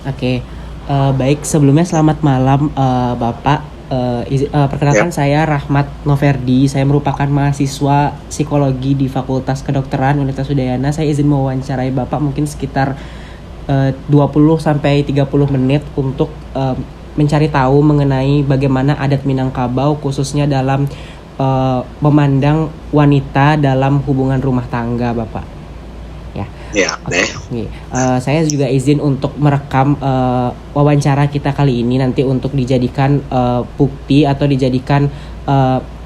Oke, baik sebelumnya selamat malam Bapak. Perkenalkan Ya, saya Rahmat Noverdi. Saya merupakan mahasiswa psikologi di Fakultas Kedokteran Universitas Udayana. Saya izin mewawancarai Bapak mungkin sekitar 20 sampai 30 menit untuk mencari tahu mengenai bagaimana adat Minangkabau khususnya dalam memandang wanita dalam hubungan rumah tangga, Bapak. Ya. ya, deh. Oke, saya juga izin untuk merekam wawancara kita kali ini nanti untuk dijadikan bukti atau dijadikan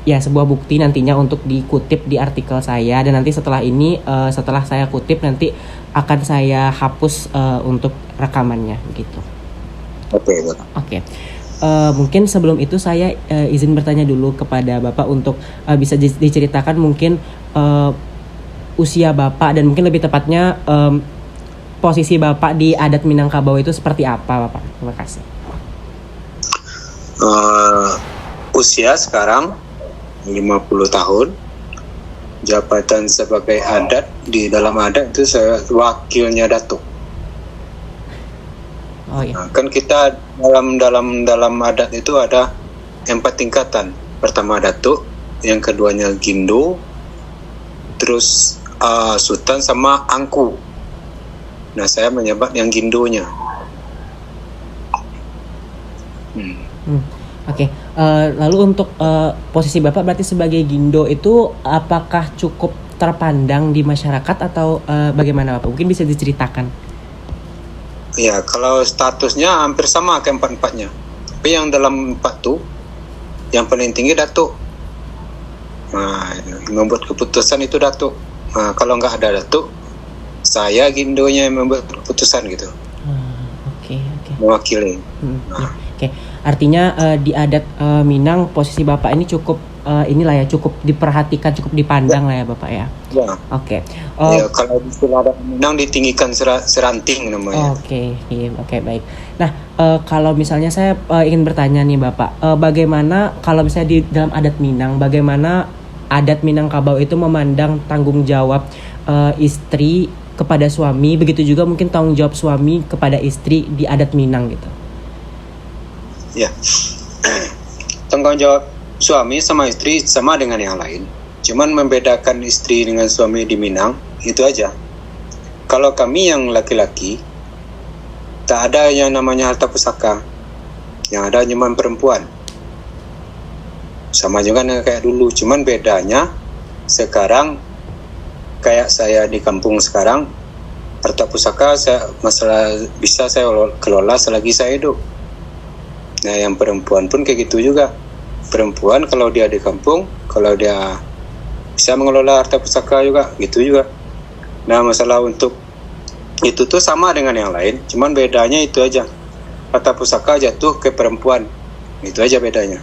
ya sebuah bukti nantinya untuk dikutip di artikel saya, dan nanti setelah ini setelah saya kutip nanti akan saya hapus untuk rekamannya begitu. Oke, betul. Oke. Mungkin sebelum itu saya izin bertanya dulu kepada Bapak untuk bisa diceritakan mungkin usia Bapak dan mungkin lebih tepatnya posisi Bapak di adat Minangkabau itu seperti apa, Bapak? Terima kasih. Usia sekarang 50 tahun. Jabatan sebagai adat di dalam adat itu saya wakilnya datuk. Oh iya. Nah, kan kita dalam adat itu ada 4 tingkatan. Pertama datuk, yang keduanya gindo, terus sultan sama angku. Nah, saya menyebut yang gindonya. Oke. Lalu untuk posisi Bapak berarti sebagai gindo itu apakah cukup terpandang di masyarakat atau bagaimana, Bapak? Mungkin bisa diceritakan. Ya, kalau statusnya hampir sama ke empat-empatnya. Tapi yang dalam 4 tuh, yang paling tinggi datuk. Nah, membuat keputusan itu datuk. Nah, kalau nggak ada datuk, saya gindonya yang membuat keputusan gitu, Oke. mewakili. Ya, oke. Artinya di adat Minang posisi Bapak ini cukup inilah ya, cukup diperhatikan, cukup dipandang lah ya, Bapak ya. Ya, Oke. ya kalau di adat Minang ditinggikan seranting namanya. Oke, iya, oke, baik. Nah, kalau misalnya saya ingin bertanya nih Bapak, bagaimana kalau misalnya di dalam adat Minang, bagaimana adat Minangkabau itu memandang tanggung jawab istri kepada suami, begitu juga mungkin tanggung jawab suami kepada istri di adat Minang gitu. Ya, tanggung jawab suami sama istri sama dengan yang lain. Cuman membedakan istri dengan suami di Minang itu aja. Kalau kami yang laki-laki, tak ada yang namanya harta pusaka. Yang ada cuma perempuan. Sama juga dengan kayak dulu, cuman bedanya sekarang kayak saya di kampung sekarang, harta pusaka bisa saya kelola selagi saya hidup. Nah, yang perempuan pun kayak gitu juga. Perempuan kalau dia di kampung, kalau dia bisa mengelola harta pusaka juga, gitu juga. Nah, masalah untuk itu tuh sama dengan yang lain, cuman bedanya itu aja. Harta pusaka jatuh ke perempuan, itu aja bedanya.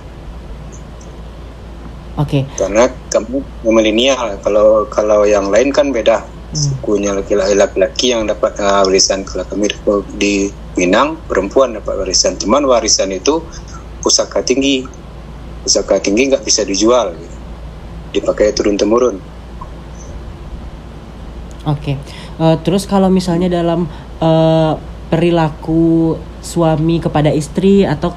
Oke. Karena kamu milenial, kalau yang lain kan beda. Sukunya laki-laki yang dapat warisan. Kalau kami di Minang, perempuan dapat warisan. Cuman warisan itu pusaka tinggi. Pusaka tinggi nggak bisa dijual, gitu. Dipakai turun-temurun. Oke. Terus kalau misalnya dalam perilaku suami kepada istri atau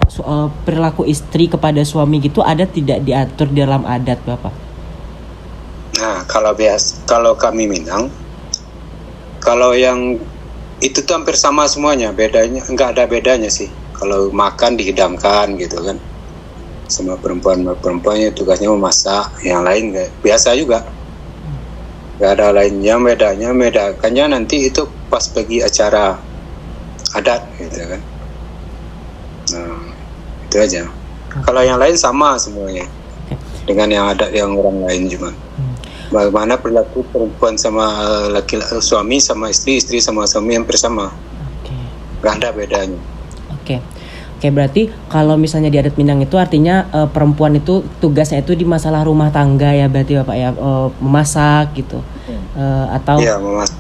perilaku istri kepada suami gitu ada tidak diatur dalam adat, Bapak? Nah, kalau kami Minang, kalau yang itu tuh hampir sama semuanya, bedanya nggak ada bedanya sih. Kalau makan dihidangkan gitu kan, sama perempuannya tugasnya memasak, yang lain biasa juga. Nggak ada lainnya, bedakannya nanti itu pas pergi acara adat gitu kan. Nah, itu aja. Kalau yang lain sama semuanya dengan yang adat yang orang lain juga. Bagaimana perilaku perempuan sama suami sama istri sama suami hampir sama. Nggak ada bedanya. Oke, berarti kalau misalnya di adat Minang itu artinya perempuan itu tugasnya itu di masalah rumah tangga ya, berarti Bapak ya, memasak gitu. Atau Iya, memasak,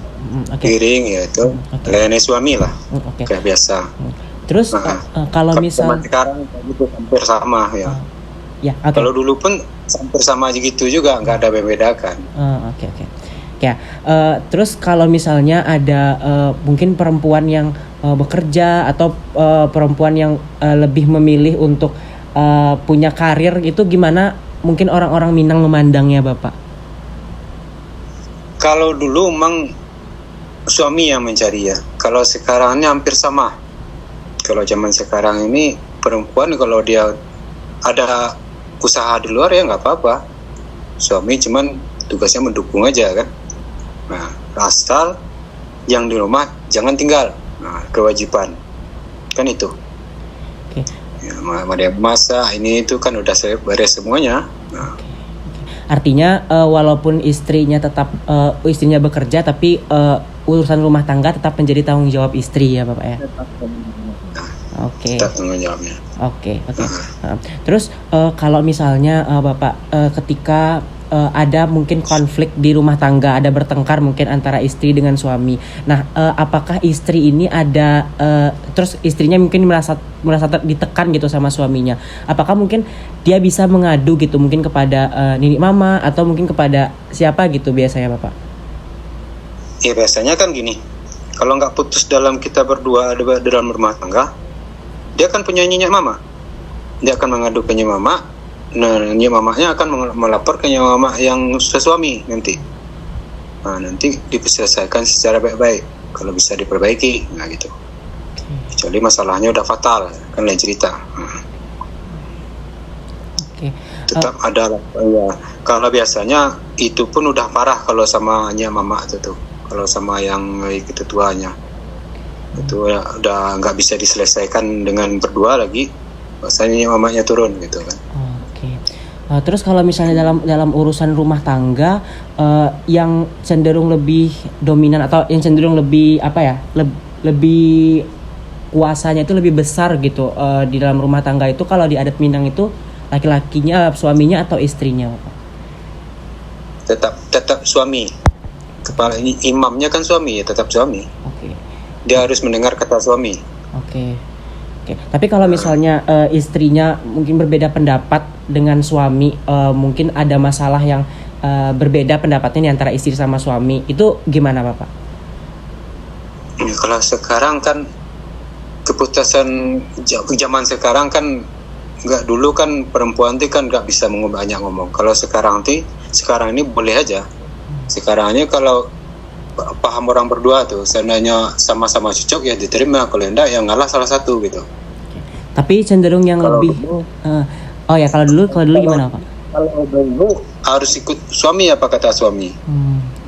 piring ya itu layani suami lah. Kayak biasa. Terus kalau misal sekarang itu hampir sama ya. Kalau dulu pun hampir sama gitu juga, nggak ada membedakan. Oke. Ya, terus kalau misalnya ada mungkin perempuan yang bekerja atau perempuan yang lebih memilih untuk punya karir, itu gimana mungkin orang-orang Minang memandangnya Bapak? Kalau dulu memang suami yang mencari ya. Kalau sekarang ini hampir sama. Kalau zaman sekarang ini perempuan kalau dia ada usaha di luar ya nggak apa-apa. Suami cuman tugasnya mendukung aja kan. Nah, asal yang di rumah jangan tinggal. Nah, kewajiban kan itu. Oke. Ya, dia masak ini itu kan udah beres semuanya. Nah, Artinya walaupun istrinya bekerja, tapi urusan rumah tangga tetap menjadi tanggung jawab istri ya Bapak ya. Oke. tetap tanggung jawabnya. Oke. Terus kalau misalnya Bapak ketika ada mungkin konflik di rumah tangga, ada bertengkar mungkin antara istri dengan suami. Nah, apakah istri ini ada terus istrinya mungkin merasa ditekan gitu sama suaminya. Apakah mungkin dia bisa mengadu gitu mungkin kepada nini mama atau mungkin kepada siapa gitu biasanya Bapak? Ya biasanya kan gini. Kalau nggak putus dalam kita berdua dalam rumah tangga, dia kan punya nyinya mama. Dia akan mengadu ke nyinya mama. Nah, nyinya mamanya akan melapor ke nyinya mama yang suami nanti. Nah, nanti diselesaikan secara baik-baik. Kalau bisa diperbaiki, nah gitu. Kecuali masalahnya udah fatal, kan lain cerita. Tetap ada ya. Kalau biasanya itu pun udah parah kalau sama nyinya mama itu tuh. Kalau sama yang itu tuanya. Itu ya, udah nggak bisa diselesaikan dengan berdua lagi. Biasanya mamanya turun gitu kan. Terus kalau misalnya dalam urusan rumah tangga yang cenderung lebih dominan atau yang cenderung lebih lebih kuasanya itu lebih besar gitu di dalam rumah tangga itu, kalau di adat Minang itu laki-lakinya, suaminya atau istrinya Bapak? Tetap suami. Kepala imamnya kan suami ya, tetap suami. Oke. Dia harus mendengar kata suami. Oke. Tapi kalau misalnya istrinya mungkin berbeda pendapat dengan suami, mungkin ada masalah yang berbeda pendapatnya antara istri sama suami, itu gimana Bapak? Ya, kalau sekarang kan keputusan zaman sekarang kan nggak, dulu kan perempuan itu kan nggak bisa banyak ngomong. Kalau sekarang ini boleh aja. Sekarang ini kalau paham orang berdua tuh, seandainya sama-sama cocok ya diterima, kalau enggak ya ngalah salah satu gitu. Tapi cenderung yang kalau lebih dulu, kalau dulu gimana Pak? Kalau dulu harus ikut suami apa kata suami.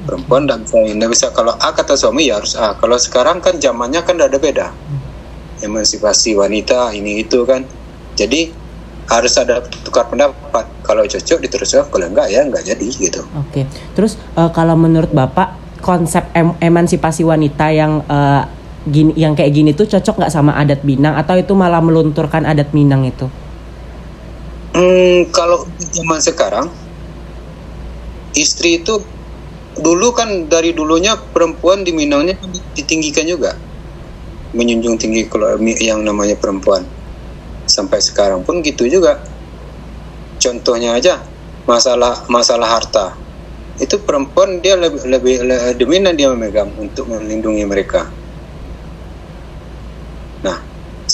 Perempuan nggak bisa kalau A kata suami ya harus A. Kalau sekarang kan zamannya kan ada beda. Emansipasi wanita ini itu kan. Jadi harus ada tukar pendapat. Kalau cocok diteruskan, kalau enggak ya enggak jadi gitu. Oke. Terus kalau menurut Bapak konsep emansipasi wanita yang yang kayak gini tuh cocok nggak sama adat Minang atau itu malah melunturkan adat Minang itu? Kalau zaman sekarang istri itu dulu kan dari dulunya perempuan di Minangnya ditinggikan juga, menjunjung tinggi kalau yang namanya perempuan. Sampai sekarang pun gitu juga. Contohnya aja masalah harta. Itu perempuan dia lebih dominan, dia memegang untuk melindungi mereka. Nah,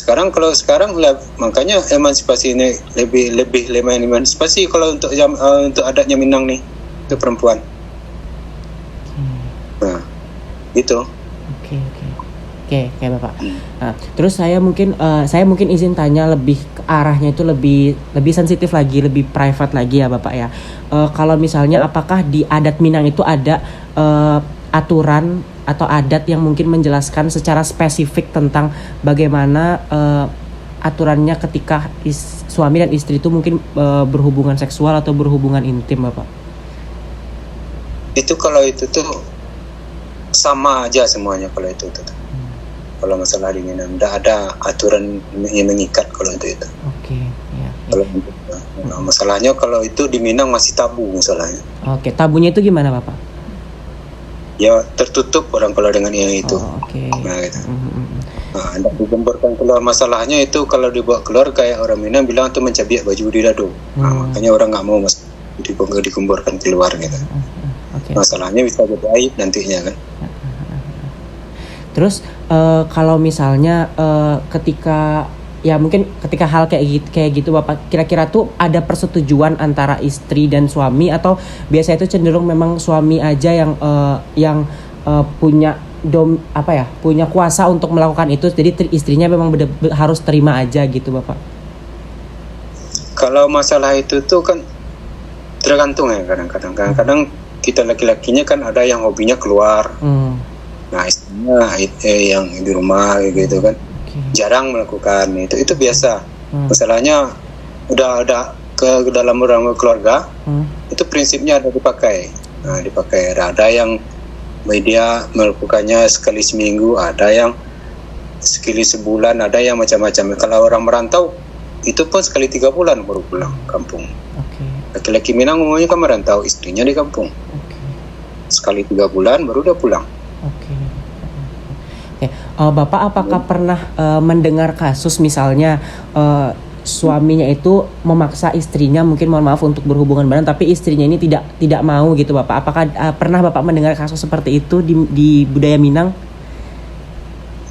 kalau sekarang makanya emansipasi ini lebih emansipasi kalau untuk adatnya Minang nih, itu perempuan. Nah, gitu. Oke, Bapak. Nah, terus saya mungkin izin tanya lebih ke arahnya itu lebih sensitif lagi, lebih private lagi ya Bapak ya. Kalau misalnya apakah di adat Minang itu ada aturan atau adat yang mungkin menjelaskan secara spesifik tentang bagaimana aturannya ketika suami dan istri itu mungkin berhubungan seksual atau berhubungan intim Bapak? Itu kalau itu tuh sama aja semuanya kalau itu tuh. Kalau masalah di Minang tidak ada aturan yang mengikat kalau itu. Oke, ya. Kalau masalahnya kalau itu di Minang masih tabu masalahnya. Oke, tabunya itu gimana Bapak? Ya tertutup orang kalau dengan yang itu. Oke. Nah, gitu. Tidak digemborkan keluar. Masalahnya itu kalau dibawa keluar kayak orang Minang bilang itu mencabiak baju di dado. Makanya orang nggak mau digemborkan keluar gitu. Okay. Masalahnya bisa jadi aib nantinya kan. Terus kalau misalnya ketika ya mungkin ketika hal kayak gitu Bapak, kira-kira tuh ada persetujuan antara istri dan suami, atau biasanya itu cenderung memang suami aja yang punya punya kuasa untuk melakukan itu, jadi istrinya memang harus terima aja gitu Bapak? Kalau masalah itu tuh kan tergantung ya, kadang-kadang kita laki-lakinya kan ada yang hobinya keluar, nah istrinya yang di rumah gitu kan, jarang melakukan itu biasa. Masalahnya udah ke dalam orang keluarga, itu prinsipnya ada dipakai. Ada yang media melakukannya sekali seminggu, ada yang sekali sebulan, ada yang macam-macam. Kalau orang merantau itu pun sekali 3 bulan baru pulang kampung. Laki-laki Minang umumnya kan merantau, istrinya di kampung. Sekali 3 bulan baru dia pulang. Bapak apakah pernah mendengar kasus misalnya suaminya itu memaksa istrinya, mungkin mohon maaf, untuk berhubungan badan, tapi istrinya ini tidak mau gitu Bapak? Apakah pernah Bapak mendengar kasus seperti itu di budaya Minang?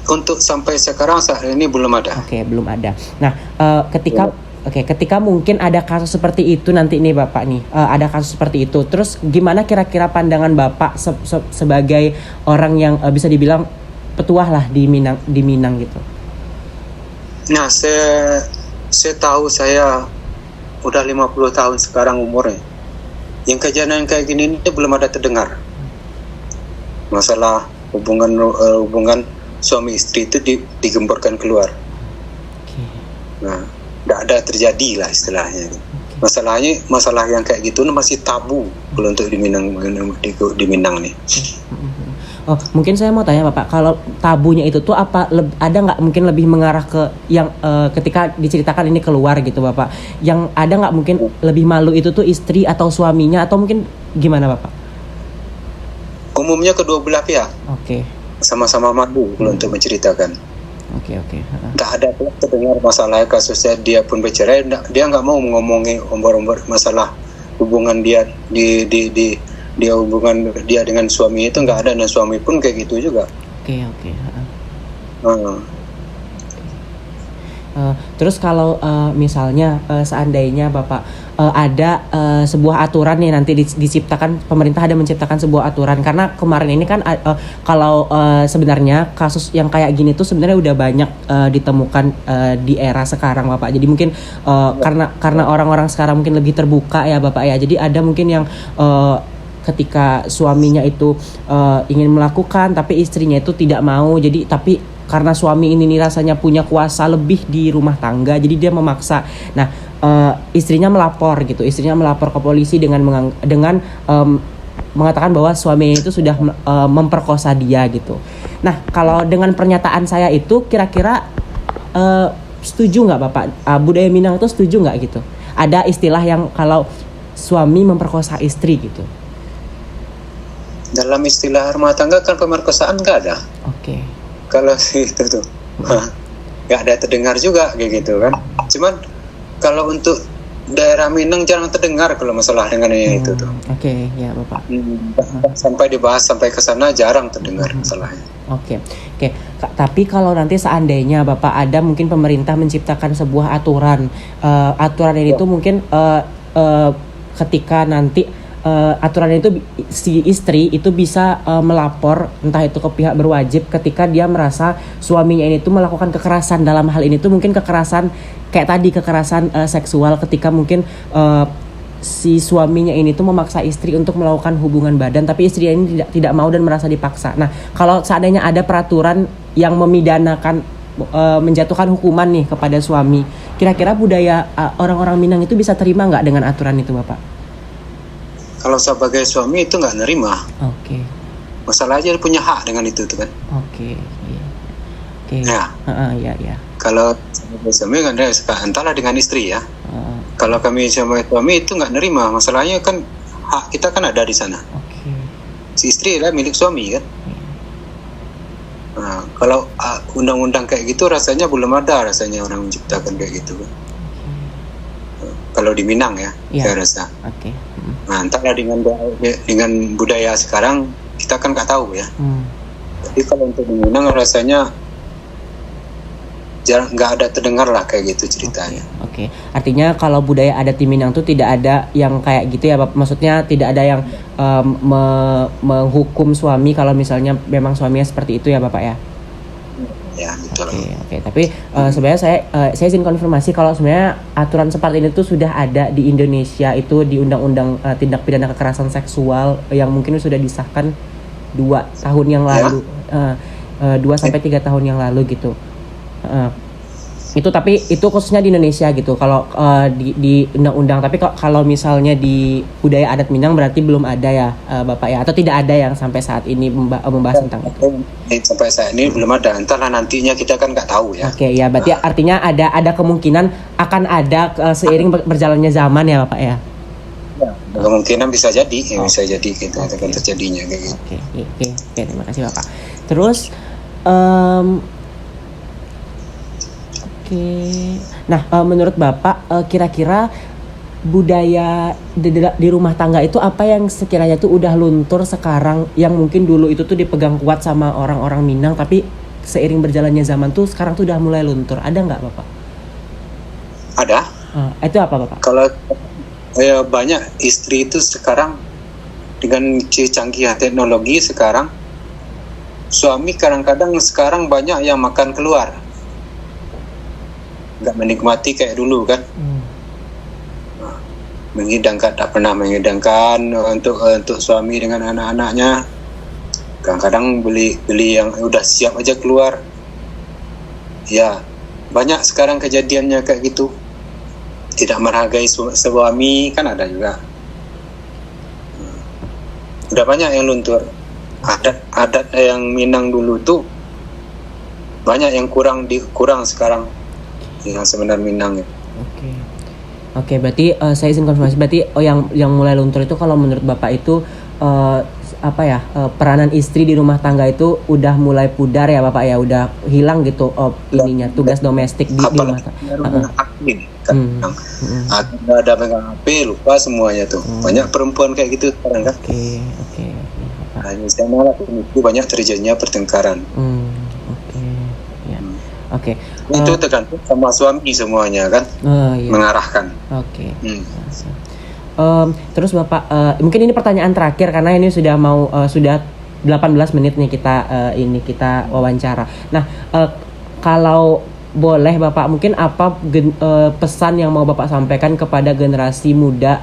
Untuk sampai sekarang saat ini belum ada. Belum ada. Nah, ketika mungkin ada kasus seperti itu nanti nih Bapak nih, ada kasus seperti itu, terus gimana kira-kira pandangan Bapak sebagai orang yang bisa dibilang petuah lah di Minang gitu? Nah, saya tahu, saya udah 50 tahun sekarang umurnya. Yang kejadian kayak gini ini belum ada terdengar. Masalah hubungan suami istri itu digemborkan keluar. Nah, tidak ada terjadi lah istilahnya. Masalah yang kayak gitu masih tabu kalau untuk di Minang nih. Mungkin saya mau tanya Bapak, kalau tabunya itu tuh ada nggak mungkin lebih mengarah ke yang ketika diceritakan ini keluar gitu Bapak, yang ada nggak mungkin lebih malu itu tuh istri atau suaminya, atau mungkin gimana Bapak? Umumnya kedua belah pihak. Sama-sama malu kalau untuk menceritakan. Nggak ada terdengar masalah kasusnya dia pun bercerai, dia nggak mau ngomongin ombor-ombor masalah hubungan dia hubungan dia dengan suami itu nggak ada, dan suami pun kayak gitu juga. Terus kalau misalnya seandainya Bapak ada sebuah aturan nih nanti diciptakan, pemerintah ada menciptakan sebuah aturan, karena kemarin ini kan kalau sebenarnya kasus yang kayak gini tuh sebenarnya udah banyak ditemukan di era sekarang Bapak. Jadi mungkin karena orang-orang sekarang mungkin lebih terbuka ya Bapak ya. Jadi ada mungkin yang ketika suaminya itu ingin melakukan tapi istrinya itu tidak mau, jadi tapi karena suami ini nih rasanya punya kuasa lebih di rumah tangga, jadi dia memaksa. Nah, istrinya melapor ke polisi dengan mengatakan bahwa suaminya itu sudah memperkosa dia gitu. Nah, kalau dengan pernyataan saya itu kira-kira setuju nggak Bapak? Budaya Minang itu setuju nggak gitu? Ada istilah yang kalau suami memperkosa istri gitu. Dalam istilah rumah tangga kan pemerkosaan nggak ada. Kalau itu tuh nggak ada terdengar juga kayak gitu kan. Cuman kalau untuk daerah Minang jarang terdengar kalau masalah dengan itu tuh. Ya Bapak. Sampai dibahas sampai ke sana jarang terdengar masalahnya. Tapi kalau nanti seandainya Bapak ada mungkin pemerintah menciptakan sebuah aturan ini tuh mungkin ketika nanti aturan itu si istri itu bisa melapor entah itu ke pihak berwajib ketika dia merasa suaminya ini tuh melakukan kekerasan. Dalam hal ini tuh mungkin kekerasan kayak tadi, kekerasan seksual, ketika mungkin si suaminya ini tuh memaksa istri untuk melakukan hubungan badan tapi istrinya ini tidak mau dan merasa dipaksa. Nah, kalau seandainya ada peraturan yang memidanakan menjatuhkan hukuman nih kepada suami, kira-kira budaya orang-orang Minang itu bisa terima nggak dengan aturan itu Bapak? Kalau sebagai suami itu nggak nerima. Masalah aja punya hak dengan itu tuh kan. Ya. Kalau sebagai suami kan entahlah dengan istri ya. Kalau kami sebagai suami itu nggak nerima. Masalahnya kan hak kita kan ada di sana. Si istri adalah milik suami kan. Nah, kalau undang-undang kayak gitu rasanya belum ada orang menciptakan kayak gitu kan. Kalau di Minang ya, saya rasa. Nah, entahlah dengan budaya sekarang kita kan nggak tahu ya. Tapi kalau untuk di Minang rasanya jarang, nggak ada terdengar lah kayak gitu ceritanya. Oke. Artinya kalau budaya adat di Minang tuh tidak ada yang kayak gitu ya, Bapak? Maksudnya tidak ada yang menghukum suami kalau misalnya memang suaminya seperti itu ya, Bapak ya? Ya betul. Oke. Tapi sebenarnya saya izin konfirmasi kalau sebenarnya aturan seperti ini tuh sudah ada di Indonesia, itu di Undang-Undang Tindak Pidana Kekerasan Seksual yang mungkin sudah disahkan 2 tahun yang lalu, 2 sampai 3 tahun yang lalu gitu. Itu tapi itu khususnya di Indonesia gitu. Kalau di undang-undang, tapi kalau misalnya di budaya adat Minang berarti belum ada ya, Bapak ya, atau tidak ada yang sampai saat ini membahas tentang itu. Sampai saat ini belum ada. Entahlah nantinya, kita kan nggak tahu ya. Oke, ya berarti artinya ada kemungkinan akan ada seiring berjalannya zaman ya, Bapak ya. Kemungkinan bisa jadi, bisa jadi gitu akan terjadinya kayak gitu. Oke, terima kasih Bapak. Terus nah, menurut Bapak kira-kira budaya di rumah tangga itu apa yang sekiranya tuh udah luntur sekarang, yang mungkin dulu itu tuh dipegang kuat sama orang-orang Minang, tapi seiring berjalannya zaman tuh sekarang tuh udah mulai luntur. Ada nggak Bapak? Ada. Itu apa Bapak? Kalau banyak istri itu sekarang dengan kecanggihan teknologi sekarang, suami kadang-kadang sekarang banyak yang makan keluar, nggak menikmati kayak dulu kan. Tak pernah menghidangkan untuk suami dengan anak-anaknya. Kadang-kadang beli yang udah siap aja keluar. Ya, banyak sekarang kejadiannya kayak gitu. Tidak menghargai suami kan ada juga. Udah banyak yang luntur. Adat yang Minang dulu tuh banyak yang kurang sekarang. Yang sebenarnya Minang ya. Oke, berarti saya izin konfirmasi, berarti yang mulai luntur itu kalau menurut Bapak itu peranan istri di rumah tangga itu udah mulai pudar ya Bapak ya, udah hilang gitu ininya, tugas domestik di rumah tangga. Ada pegang HP lupa semuanya tuh. Banyak perempuan kayak gitu sekarang kan. Oke. Hanya sama lah, itu banyak terjadinya pertengkaran. Oke. Itu tergantung sama suami semuanya kan, mengarahkan. Terus Bapak, mungkin ini pertanyaan terakhir karena ini sudah 18 menit nih kita wawancara. Nah, kalau boleh Bapak, mungkin apa pesan yang mau Bapak sampaikan kepada generasi muda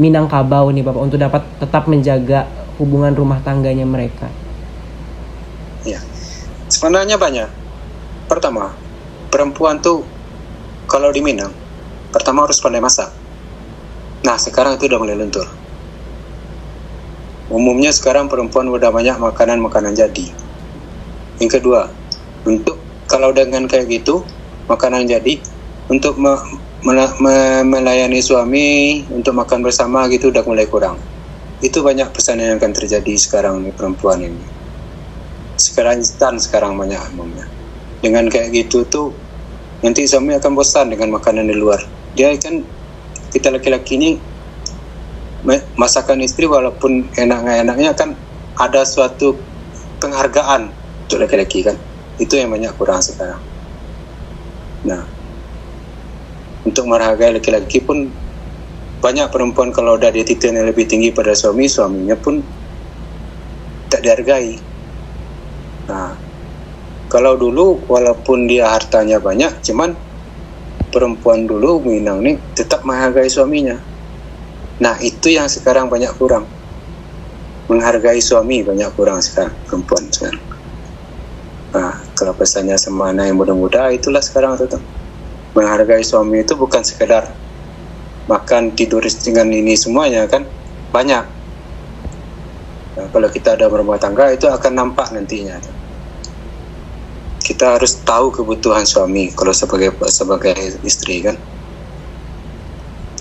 Minangkabau nih Bapak, untuk dapat tetap menjaga hubungan rumah tangganya mereka? Ya, sebenarnya banyak. Pertama, perempuan tuh kalau di Minang, pertama harus pandai masak. Nah, sekarang itu udah mulai luntur. Umumnya sekarang perempuan udah banyak makanan jadi. Yang kedua, kalau dengan kayak gitu, makanan jadi, untuk melayani suami, untuk makan bersama gitu udah mulai kurang. Itu banyak pesan yang akan terjadi sekarang nih perempuan ini. Sekarang instan sekarang banyak umumnya. Dengan kayak gitu tuh nanti suami akan bosan dengan makanan di luar. Dia kan, kita laki-laki ini masakan istri walaupun enak-enaknya kan ada suatu penghargaan untuk laki-laki kan. Itu yang banyak kurang sekarang. Nah, untuk menghargai laki-laki pun banyak perempuan kalau udah di titik yang lebih tinggi pada suaminya pun tak dihargai. Nah, kalau dulu walaupun dia hartanya banyak, cuman perempuan dulu Minang nih tetap menghargai suaminya. Nah, itu yang sekarang banyak kurang. Menghargai suami banyak kurang sekarang perempuan sekarang. Nah, kalau pesannya sama anak yang muda-muda, itulah sekarang tetap menghargai suami itu bukan sekedar makan tidur dengan ini semuanya kan, banyak. Nah, kalau kita ada berumah tangga itu akan nampak nantinya. Kita harus tahu kebutuhan suami kalau sebagai istri kan.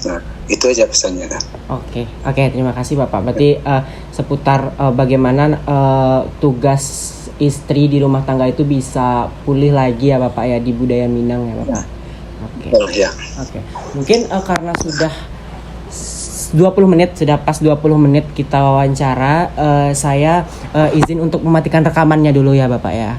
Nah, itu aja pesannya kan. Oke, terima kasih Bapak. Berarti seputar bagaimana tugas istri di rumah tangga itu bisa pulih lagi ya Bapak ya, di budaya Minang ya Bapak. Oke. Ya. Mungkin karena sudah 20 menit, sudah pas 20 menit kita wawancara. Saya izin untuk mematikan rekamannya dulu ya Bapak ya.